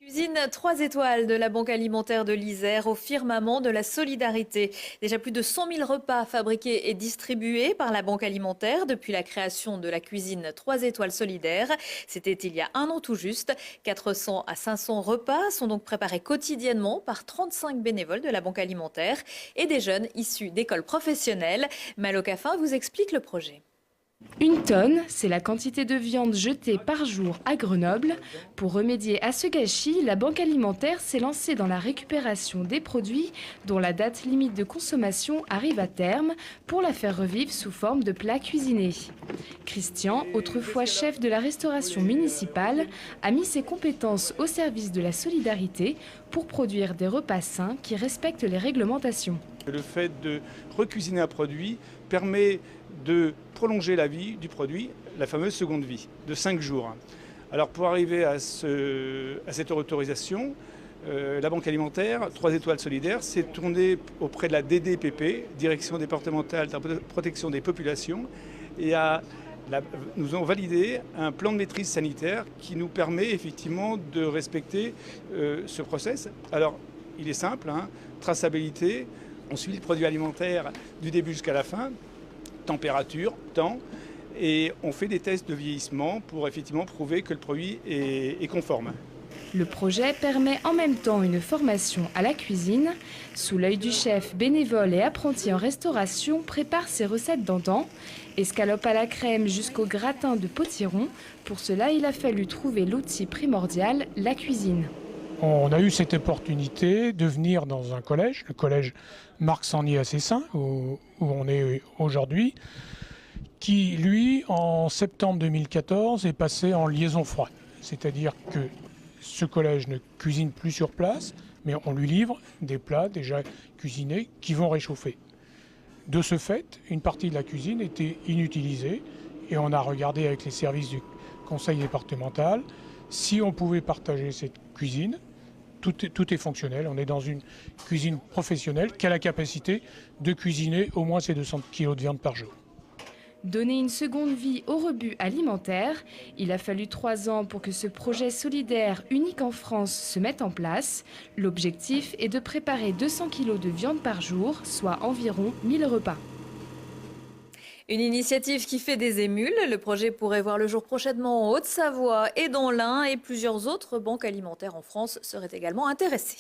Cuisine 3 étoiles de la Banque alimentaire de l'Isère au firmament de la solidarité. Déjà plus de 100 000 repas fabriqués et distribués par la Banque alimentaire depuis la création de la cuisine 3 étoiles solidaire. C'était il y a un an tout juste. 400 à 500 repas sont donc préparés quotidiennement par 35 bénévoles de la Banque alimentaire et des jeunes issus d'écoles professionnelles. Malocafin vous explique le projet. 1 tonne, c'est la quantité de viande jetée par jour à Grenoble. Pour remédier à ce gâchis, la Banque alimentaire s'est lancée dans la récupération des produits dont la date limite de consommation arrive à terme pour la faire revivre sous forme de plats cuisinés. Christian, autrefois chef de la restauration municipale, a mis ses compétences au service de la solidarité pour produire des repas sains qui respectent les réglementations. Le fait de recuisiner un produit permet de prolonger la vie du produit, la fameuse seconde vie, de 5 jours. Alors pour arriver à cette autorisation, la Banque alimentaire, 3 étoiles solidaires, s'est tournée auprès de la DDPP, Direction départementale de la protection des populations, et nous ont validé un plan de maîtrise sanitaire qui nous permet effectivement de respecter ce process. Alors il est simple, traçabilité. On suit le produit alimentaire du début jusqu'à la fin, température, temps, et on fait des tests de vieillissement pour effectivement prouver que le produit est conforme. Le projet permet en même temps une formation à la cuisine. Sous l'œil du chef, bénévole et apprenti en restauration prépare ses recettes d'antan. Escalope à la crème jusqu'au gratin de potiron. Pour cela, il a fallu trouver l'outil primordial, la cuisine. On a eu cette opportunité de venir dans un collège, le collège Marc Sangnier à Cessin, où on est aujourd'hui, qui, lui, en septembre 2014, est passé en liaison froide. C'est-à-dire que ce collège ne cuisine plus sur place, mais on lui livre des plats déjà cuisinés qui vont réchauffer. De ce fait, une partie de la cuisine était inutilisée et on a regardé avec les services du conseil départemental si on pouvait partager cette cuisine. Tout est fonctionnel. On est dans une cuisine professionnelle qui a la capacité de cuisiner au moins ces 200 kg de viande par jour. Donner une seconde vie au rebut alimentaire, il a fallu 3 ans pour que ce projet solidaire unique en France se mette en place. L'objectif est de préparer 200 kg de viande par jour, soit environ 1000 repas. Une initiative qui fait des émules. Le projet pourrait voir le jour prochainement en Haute-Savoie et dans l'Ain, et plusieurs autres banques alimentaires en France seraient également intéressées.